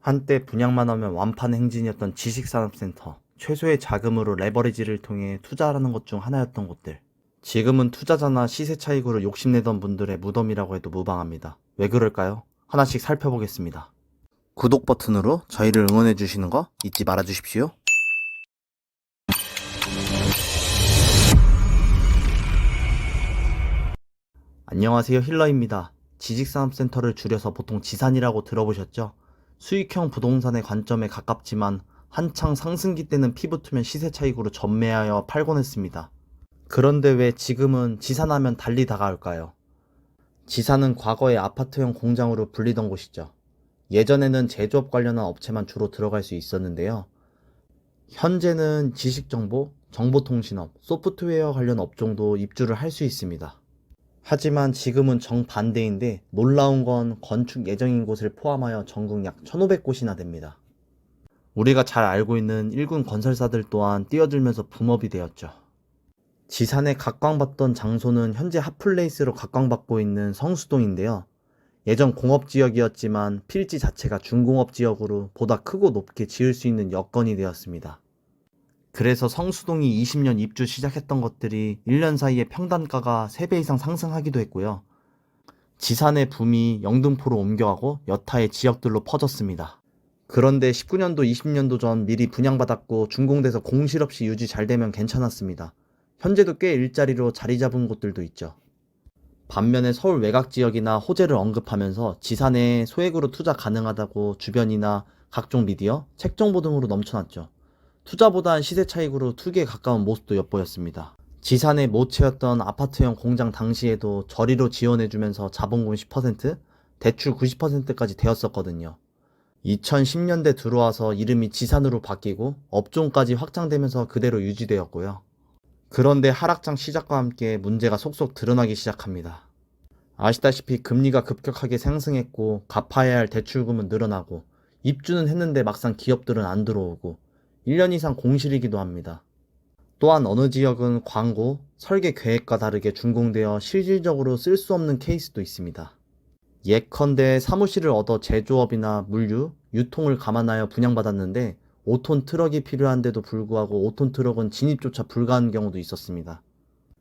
한때 분양만 하면 완판 행진이었던 지식산업센터, 최소의 자금으로 레버리지를 통해 투자하는 것 중 하나였던 곳들. 지금은 투자자나 시세 차익으로 욕심내던 분들의 무덤이라고 해도 무방합니다. 왜 그럴까요? 하나씩 살펴보겠습니다. 구독 버튼으로 저희를 응원해 주시는 거 잊지 말아 주십시오. 안녕하세요, 힐러입니다. 지식산업센터를 줄여서 보통 지산이라고 들어보셨죠? 수익형 부동산의 관점에 가깝지만 한창 상승기 때는 피붙으면 시세 차익으로 전매하여 팔곤 했습니다. 그런데 왜 지금은 지산하면 달리 다가올까요? 지산은 과거의 아파트형 공장으로 불리던 곳이죠. 예전에는 제조업 관련한 업체만 주로 들어갈 수 있었는데요. 현재는 지식정보, 정보통신업, 소프트웨어 관련 업종도 입주를 할 수 있습니다. 하지만 지금은 정반대인데 놀라운 건 건축 예정인 곳을 포함하여 전국 약 1,500곳이나 됩니다. 우리가 잘 알고 있는 일군 건설사들 또한 뛰어들면서 붐업이 되었죠. 지산에 각광받던 장소는 현재 핫플레이스로 각광받고 있는 성수동인데요. 예전 공업지역이었지만 필지 자체가 중공업지역으로 보다 크고 높게 지을 수 있는 여건이 되었습니다. 그래서 성수동이 20년 입주 시작했던 것들이 1년 사이에 평단가가 3배 이상 상승하기도 했고요. 지산의 붐이 영등포로 옮겨가고 여타의 지역들로 퍼졌습니다. 그런데 19년도 20년도 전 미리 분양받았고 준공돼서 공실 없이 유지 잘 되면 괜찮았습니다. 현재도 꽤 일자리로 자리 잡은 곳들도 있죠. 반면에 서울 외곽 지역이나 호재를 언급하면서 지산에 소액으로 투자 가능하다고 주변이나 각종 미디어, 책 정보 등으로 넘쳐났죠. 투자보단 시세 차익으로 투기에 가까운 모습도 엿보였습니다. 지산에 못 채웠던 아파트형 공장 당시에도 저리로 지원해주면서 자본금 10%, 대출 90%까지 되었었거든요. 2010년대 들어와서 이름이 지산으로 바뀌고 업종까지 확장되면서 그대로 유지되었고요. 그런데 하락장 시작과 함께 문제가 속속 드러나기 시작합니다. 아시다시피 금리가 급격하게 상승했고 갚아야 할 대출금은 늘어나고 입주는 했는데 막상 기업들은 안 들어오고 1년 이상 공실이기도 합니다. 또한 어느 지역은 광고, 설계 계획과 다르게 준공되어 실질적으로 쓸 수 없는 케이스도 있습니다. 예컨대 사무실을 얻어 제조업이나 물류, 유통을 감안하여 분양받았는데 5톤 트럭이 필요한데도 불구하고 5톤 트럭은 진입조차 불가한 경우도 있었습니다.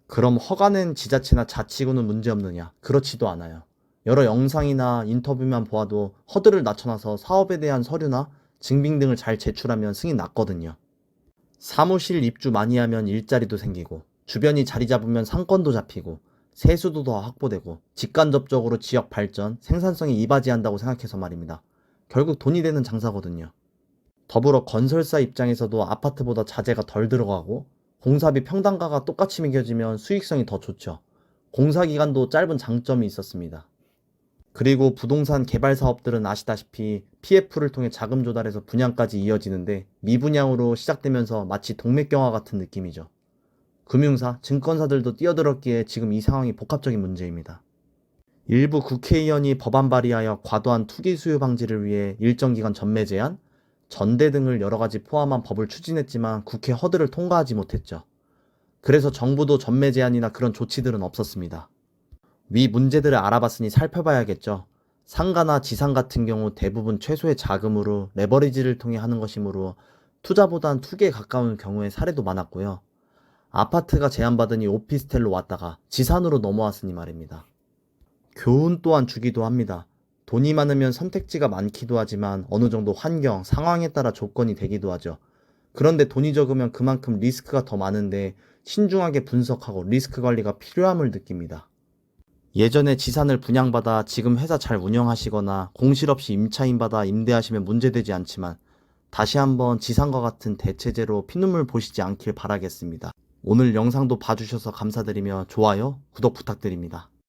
그럼 허가는 지자체나 자치구는 문제없느냐? 그렇지도 않아요. 여러 영상이나 인터뷰만 보아도 허들을 낮춰놔서 사업에 대한 서류나 증빙 등을 잘 제출하면 승인 났거든요. 사무실 입주 많이 하면 일자리도 생기고 주변이 자리 잡으면 상권도 잡히고 세수도 더 확보되고 직간접적으로 지역 발전, 생산성이 이바지한다고 생각해서 말입니다. 결국 돈이 되는 장사거든요. 더불어 건설사 입장에서도 아파트보다 자재가 덜 들어가고 공사비 평당가가 똑같이 매겨지면 수익성이 더 좋죠. 공사 기간도 짧은 장점이 있었습니다. 그리고 부동산 개발 사업들은 아시다시피 PF를 통해 자금 조달해서 분양까지 이어지는데 미분양으로 시작되면서 마치 동맥경화 같은 느낌이죠. 금융사, 증권사들도 뛰어들었기에 지금 이 상황이 복합적인 문제입니다. 일부 국회의원이 법안 발의하여 과도한 투기 수요 방지를 위해 일정 기간 전매 제한, 전대 등을 여러 가지 포함한 법을 추진했지만 국회 허들을 통과하지 못했죠. 그래서 정부도 전매 제한이나 그런 조치들은 없었습니다. 위 문제들을 알아봤으니 살펴봐야겠죠. 상가나 지상 같은 경우 대부분 최소의 자금으로 레버리지를 통해 하는 것이므로 투자보단 투기에 가까운 경우의 사례도 많았고요. 아파트가 제한받으니 오피스텔로 왔다가 지산으로 넘어왔으니 말입니다. 교훈 또한 주기도 합니다. 돈이 많으면 선택지가 많기도 하지만 어느 정도 환경, 상황에 따라 조건이 되기도 하죠. 그런데 돈이 적으면 그만큼 리스크가 더 많은데 신중하게 분석하고 리스크 관리가 필요함을 느낍니다. 예전에 지산을 분양받아 지금 회사 잘 운영하시거나 공실 없이 임차인 받아 임대하시면 문제되지 않지만 다시 한번 지산과 같은 대체제로 피눈물 보시지 않길 바라겠습니다. 오늘 영상도 봐주셔서 감사드리며 좋아요, 구독 부탁드립니다.